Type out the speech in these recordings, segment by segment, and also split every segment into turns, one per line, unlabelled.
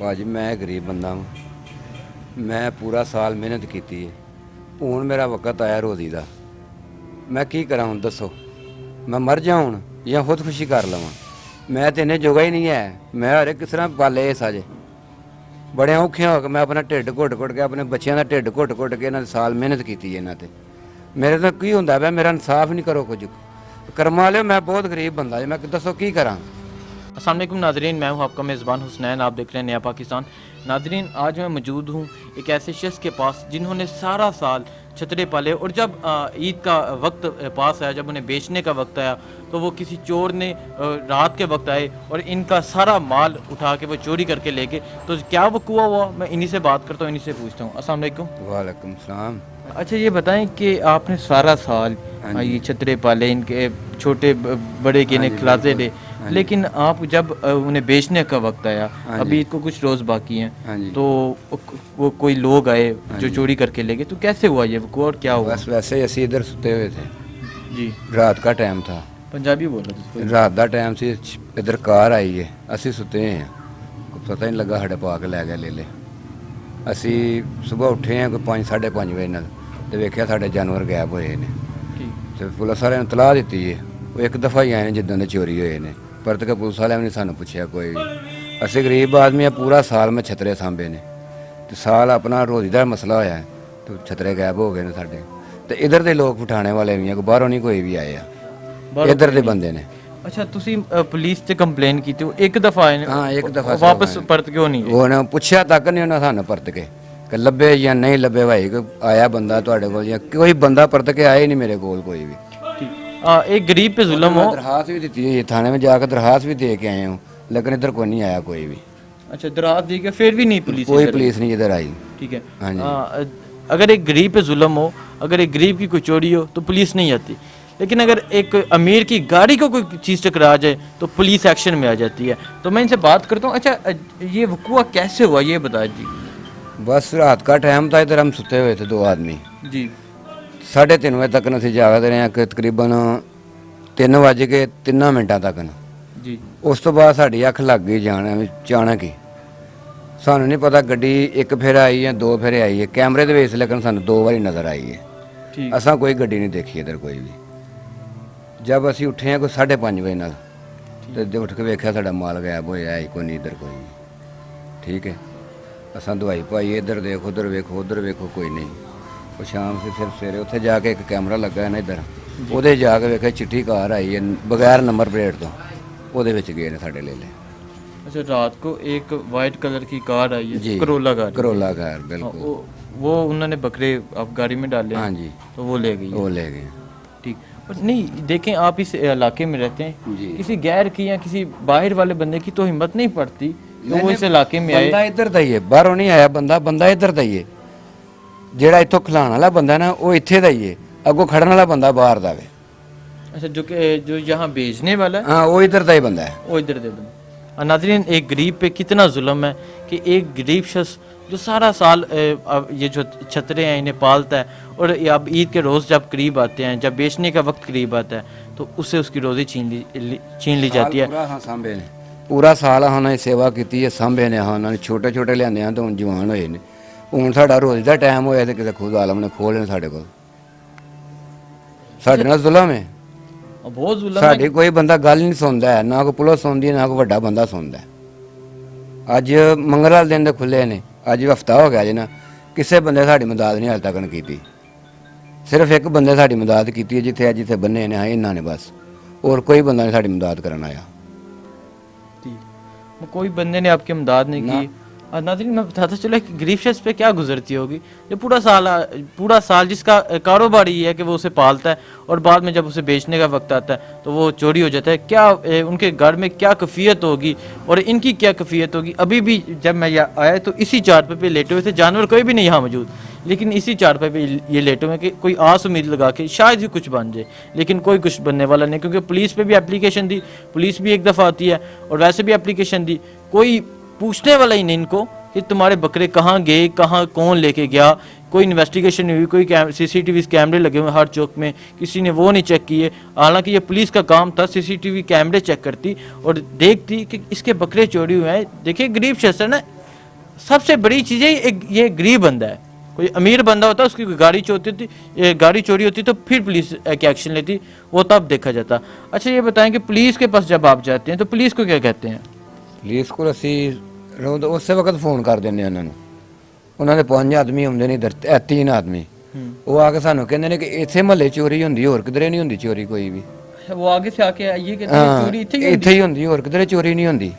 ਭਾਜੀ ਮੈਂ ਗਰੀਬ ਬੰਦਾ ਹਾਂ। ਮੈਂ ਪੂਰਾ ਸਾਲ ਮਿਹਨਤ ਕੀਤੀ ਹੈ। ਹੁਣ ਮੇਰਾ ਵਕਤ ਆਇਆ ਰੋਜ਼ੀ ਦਾ। ਮੈਂ ਕੀ ਕਰਾਂ ਹੁਣ ਦੱਸੋ? ਮੈਂ ਮਰ ਜਾ ਹੁਣ ਜਾਂ ਖੁਦਕੁਸ਼ੀ ਕਰ ਲਵਾਂ? ਮੈਂ ਤੇ ਇੰਨੇ ਜੋਗਾ ਹੀ ਨਹੀਂ ਹੈ। ਮੈਂ ਹਰੇ ਕਿਸ ਤਰ੍ਹਾਂ ਪਾਲੇ ਇਹ ਸਾਜੇ ਬੜੇ ਔਖੇ ਹੋ ਕੇ ਮੈਂ ਆਪਣਾ ਢਿੱਡ ਘੁੱਟ ਕੇ ਆਪਣੇ ਬੱਚਿਆਂ ਦਾ ਢਿੱਡ ਘੁੱਟ ਕੇ ਇਹਨਾਂ ਦੇ ਸਾਲ ਮਿਹਨਤ ਕੀਤੀ ਹੈ ਇਹਨਾਂ ਤੇ। ਮੇਰੇ ਤਾਂ ਕੀ ਹੁੰਦਾ ਪਿਆ, ਮੇਰਾ ਇਨਸਾਫ ਨਹੀਂ ਕਰੋ ਕੁਝ ਕਰਮਾ लियो। मैं बहुत गरीब बंदा है, मैं दसो की करा।
अस्सलाम वालेकुम नाजरीन, मैं हूं आपका मेज़बान हुसनैन, आप देख रहे हैं नया पाकिस्तान। नाजरीन, आज मैं मौजूद हूं एक ऐसे शख्स के पास जिन्होंने सारा साल छतरे पाले और जब ईद का वक्त पास आया, जब उन्हें बेचने का वक्त आया तो वो किसी चोर ने रात के वक्त आए और इनका सारा माल उठा के वो चोरी करके ले गए। तो क्या वक़ूआ हुआ, मैं इन्हीं से बात करता हूँ, इन्हीं से पूछता हूँ। अस्सलाम वालेकुम।
वालेकुम सलाम।
अच्छा, ये बताएं कि आपने सारा साल ये छतरे पाले, इनके छोटे बड़े के इन्हें खिलाते थे, लेकिन आप जब उन्हें बेचने का वक्त आया, अभी इसको कुछ रोज़ बाकी हैं, तो वो कोई लोग आए जो चोरी करके ले गए, तो कैसे हुआ ये वक़ूआ और क्या हुआ?
बस वैसे ही असी इधर सुते हुए थे
जी।
रात का टाइम था।
पंजाबी बोल रहे थे।
रात का टाइम से इधर कार आई है, असी सुते हैं, पता नहीं लगा साढ़े पा के लै गए ले ले। असी सुबह उठे हैं कोई 5 साढ़े 5 बजे नाल ते वेख्या साढ़े जानवर गायब होए ने ते पुलिस वाले ने तलाह दी है। वो एक दफ़ा ही आए ने जिद्दां दे चोरी होए ने, परत के पुलिस वाले ने सानू पुछया कोई भी। असी गरीब आदमी है, पूरा साल में छतरे सांभे ने ते साल अपना रोज़ी दा मसला होया है तो छतरे गायब हो गए ने साडे। ते इधर दे लोग उठाने वाले भी हैं, बाहरों नहीं कोई भी आए आ, इधर दे बंदे ने।
अच्छा, तुसी पुलिस से कंप्लेन की थी, एक दफ़ा आए ने?
हाँ, एक दफ़ा
वापस परत क्यों नहीं गए?
उन्हें पुछया तक नहीं उन्हें सानू परत के कि लब्बे या नहीं लब्बे भाई, कोई आया बंदा तुहाडे कोल या कोई बंदा परत के आया ही नहीं मेरे कोल कोई भी।
एक गरीब पे जुल्म हो।
दरखास्त भी दी है, थाने में जाकर दरखास्त भी दे के आए हूँ, लेकिन इधर कोई नहीं आया कोई भी।
अच्छा, दरखास्त दी के फिर भी नहीं पुलिस?
कोई पुलिस नहीं इधर आई।
ठीक है।
हाँ जी।
अगर एक गरीब पे जुल्म हो, अगर एक गरीब की कोई चोरी हो तो पुलिस नहीं आती, लेकिन अगर एक अमीर की गाड़ी को कोई चीज़ टकरा जाए तो पुलिस एक्शन में आ जाती है। तो मैं इनसे बात करता हूँ। अच्छा, ये वक़ूआ कैसे हुआ ये बता जी।
बस रात का टाइम था, इधर हम सुते हुए थे 2 आदमी
जी।
3:30 बजे तक असीं जागते रहे कि तकरीबन 3:03 तक
जी।
उस तो बाद साड़ी अख लग गई जाने अचानक ही। सानू नहीं पता गड्डी एक फेर आई है 2 फेरे आई है, कैमरे दे विच लेकिन सानू 2 बारी नज़र आई है।
ठीक।
असां कोई गड्डी नहीं देखी इधर कोई भी। जब असीं उठे हैं कोई 5:30 बजे नाल ते उठ के वेख्या साडा माल गायब होया है, कोई नहीं इधर कोई भी। ठीक है, असां दवाई पाई, इधर देखो उधर वेखो उधर वेखो, कोई नहीं। और शाम से फिर सवेरे उत्थे जाके एक कैमरा लगा है ना इधर, ਉਹਦੇ ਜਾ ਕੇ ਵੇਖਿਆ चिट्ठी कार आई है बगैर नंबर प्लेट तो, ਉਹਦੇ ਵਿੱਚ गए ने साडे ले ले।
अच्छा, रात को एक वाइट कलर की कार आई है,
जी,
करोला कार।
करोला कार, बिल्कुल।
वो उन्होंने बकरे आप गाड़ी में डाले?
हाँ जी।
तो वो ले गई?
वो ले गए।
ठीक। और नहीं, देखें आप इस इलाके में रहते हैं,
जी।
किसी गैर की या किसी बाहर वाले बंदे की तो हिम्मत नहीं पड़ती तो वो इस इलाके में आए।
बंदा इधर दा ही है, बाहरों नहीं आया बंदा, बंदा इधर दा ही है। ਜਿਹੜਾ ਇੱਥੋਂ ਖਿਲਾਣ ਵਾਲਾ ਬੰਦਾ ਨਾ ਉਹ ਇੱਥੇ ਦਾ ਹੀ ਹੈ, ਅੱਗੋਂ ਖੜਨ ਵਾਲਾ ਬੰਦਾ ਬਾਹਰ ਦਾ ਵੇ।
अच्छा, जो यहाँ बेचने वाला है
हाँ, वो इधर का ही बंदा है।
वो इधर दे बंदा। नाज़रीन, एक गरीब पे कितना जुल्म है कि एक गरीब शख्स जो सारा साल ये जो छतरे हैं इन्हें पालता है और अब ईद के रोज़ जब करीब आते हैं, जब बेचने का वक्त करीब आता है तो उससे उसकी रोज़ी छीन ली जाती है।
पूरा हाँ सांभे ने, पूरा साल उन्होंने सेवा की है, सांभे ने। हाँ, उन्होंने छोटे छोटे लियाने हैं तो हुण जवान होए ने। हुण साडा रोज़ का टाइम होया तो किसी खुद आलम ने खोल ने साडे कोल। साडे नाल जुल्म है,
बहुत जुल्म है।
साडी कोई बंदा गल नहीं सुनता है, ना कोई पुलिस सुनती है, ना कोई वड्डा बंदा सुनता है। अज मंगलवार दिन दे खुले ने, अज हफ्ता हो गया जी ना, किसी बंदे साडी मदद नहीं हाल तक की। सिर्फ एक बंदे साडी मदद की है जिथे जिथे बन्ने ने, हाँ इन्होंने बस, और कोई बंदा नहीं साडी मदद करन आया।
कोई बंदे ने आपकी मदद नहीं की। नाज़रीन, मैं बताता चलो कि गरीब शख्स पे क्या गुजरती होगी जो पूरा साल जिसका कारोबार ही है कि वो उसे पालता है और बाद में जब उसे बेचने का वक्त आता है तो वो चोरी हो जाता है। क्या उनके घर में क्या कैफियत होगी और इनकी क्या कैफियत होगी। अभी भी जब मैं यहाँ आया तो इसी चारपाई पे लेटे हुए थे, जानवर कोई भी नहीं यहाँ मौजूद, लेकिन इसी चारपाई पे ये लेटे हुए कि कोई आस उम्मीद लगा के शायद ही कुछ बन जाए, लेकिन कोई कुछ बनने वाला नहीं, क्योंकि पुलिस पे भी एप्लीकेशन दी, पुलिस भी एक दफ़ा आती है और वैसे भी एप्लीकेशन दी, कोई पूछने वाला ही नहीं इनको कि तुम्हारे बकरे कहाँ गए, कहाँ कौन लेके गया। कोई इन्वेस्टिगेशन नहीं हुई, कोई सीसीटीवी कैमरे लगे हुए हर चौक में, किसी ने वो नहीं चेक किए। हालांकि ये पुलिस का काम था, सीसीटीवी कैमरे चेक करती और देखती कि इसके बकरे चोरी हुए हैं। देखिए, गरीब शख्स है ना, सबसे बड़ी चीज़ है ये गरीब बंदा है। कोई अमीर बंदा होता उसकी कोई गाड़ी चोरी होती तो फिर पुलिस की एक्शन लेती, वो तब देखा जाता। अच्छा ये बताएं कि पुलिस के पास जब आप जाते हैं तो पुलिस को क्या कहते हैं?
ਪੁਲਿਸ ਕੋਲ ਅਸੀਂ ਉਸੇ ਵਕਤ ਫੋਨ ਕਰ ਦਿੰਦੇ ਹਾਂ ਉਹਨਾਂ ਨੂੰ। ਉਹਨਾਂ ਦੇ 5 ਆਦਮੀ ਹੁੰਦੇ ਨੇ, ਇਧਰ 3 ਆਦਮੀ। ਉਹ ਆ ਕੇ ਸਾਨੂੰ ਕਹਿੰਦੇ ਨੇ ਕਿ ਇੱਥੇ ਮਹੱਲੇ ਚੋਰੀ ਹੁੰਦੀ, ਹੋਰ ਕਿਧਰੇ ਨਹੀਂ ਹੁੰਦੀ ਚੋਰੀ ਕੋਈ ਵੀ।
वो आगे से आके ये कहते हैं चोरी इतनी
ਇੱਥੇ ਹੀ ਹੁੰਦੀ, ਹੋਰ ਕਿਧਰੇ ਚੋਰੀ ਨਹੀਂ ਹੁੰਦੀ।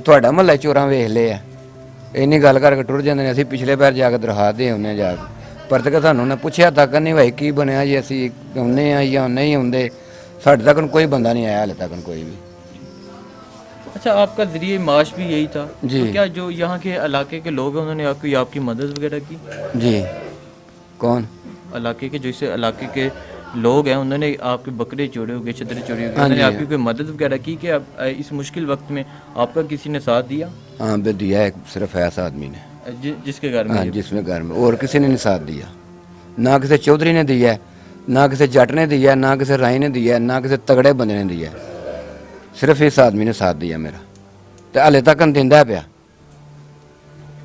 ਤੁਹਾਡਾ ਮਹੱਲਾ ਚੋਰਾਂ ਵੇਖ ਲਏ ਆ, ਇੰਨੀ ਗੱਲ ਕਰਕੇ ਟੁਰ ਜਾਂਦੇ ਨੇ। ਅਸੀਂ ਪਿਛਲੇ ਪੈਰ ਜਾ ਕੇ ਦਰਖਾਸਤ ਦੇ ਆਉਂਦੇ ਜਾ ਕੇ, ਪਰ ਤੱਕ ਸਾਨੂੰ ਉਹਨੇ ਪੁੱਛਿਆ ਤੱਕ ਨਹੀਂ ਭਾਈ ਕੀ ਬਣਿਆ ਜੀ, ਅਸੀਂ ਆਉਂਦੇ ਆ ਜਾਂ ਨਹੀਂ ਆਉਂਦੇ। ਸਾਡੇ ਤੱਕ ਕੋਈ ਬੰਦਾ ਨਹੀਂ ਆਇਆ ਹਾਲੇ ਤੱਕ ਕੋਈ भी।
अच्छा आपका जरिए माश भी यही था
जी।
तो क्या जो यहाँ के इलाके के लोग हैं उन्होंने आपकी मदद वगैरह की?
जी कौन?
इलाके के जैसे इलाके के लोग हैं उन्होंने आपके बकरे चोरी हो गए, चदरें चोरी हो गई,
हाँ
उन्होंने
जी।
आपकी कोई मदद वगैरह की कि आप इस मुश्किल वक्त में आपका किसी ने साथ दिया?
हाँ बे दिया है, सिर्फ ऐसा आदमी ने।
जिसके घर में
हाँ जिसमें घर में, और किसी ने नहीं साथ दिया। ना किसी चौधरी ने दिया है, ना किसी जट ने दिया, ना किसी राई ने दिया, ना किसी तगड़े बंदे ने दिया। सिर्फ इस आदमी ने साथ दिया मेरा, तो हाले तक दिंदा पिया।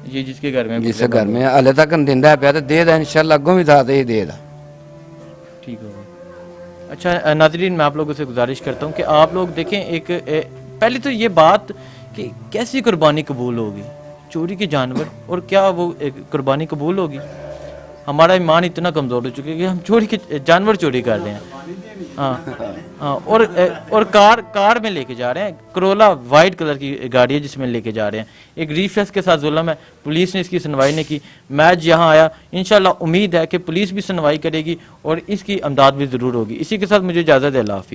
ये जिसके घर में
जिस घर में हाले तक दिंदा पिया, तो दे दा इंशाल्लाह, अगों भी साथ ही दे दा।
ठीक होगा। अच्छा नाज़रीन, मैं आप लोगों से गुजारिश करता हूँ कि आप लोग देखें पहले तो ये बात कि कैसी कुर्बानी कबूल होगी, चोरी के जानवर, और क्या वो कुर्बानी कबूल होगी? हमारा ईमान इतना कमज़ोर हो चुका है कि हम चोरी के जानवर चोरी कर रहे हैं। हाँ, और कार में लेके जा रहे हैं। करोला वाइट कलर की गाड़ी है जिसमें लेके जा रहे हैं। एक गरीब शख्स के साथ जुल्म है, पुलिस ने इसकी सुनवाई नहीं की। मैं आज यहाँ आया, इंशाल्लाह उम्मीद है कि पुलिस भी सुनवाई करेगी और इसकी अमदाद भी ज़रूर होगी। इसी के साथ मुझे इजाज़त है। अल्लाह हाफ़िज़।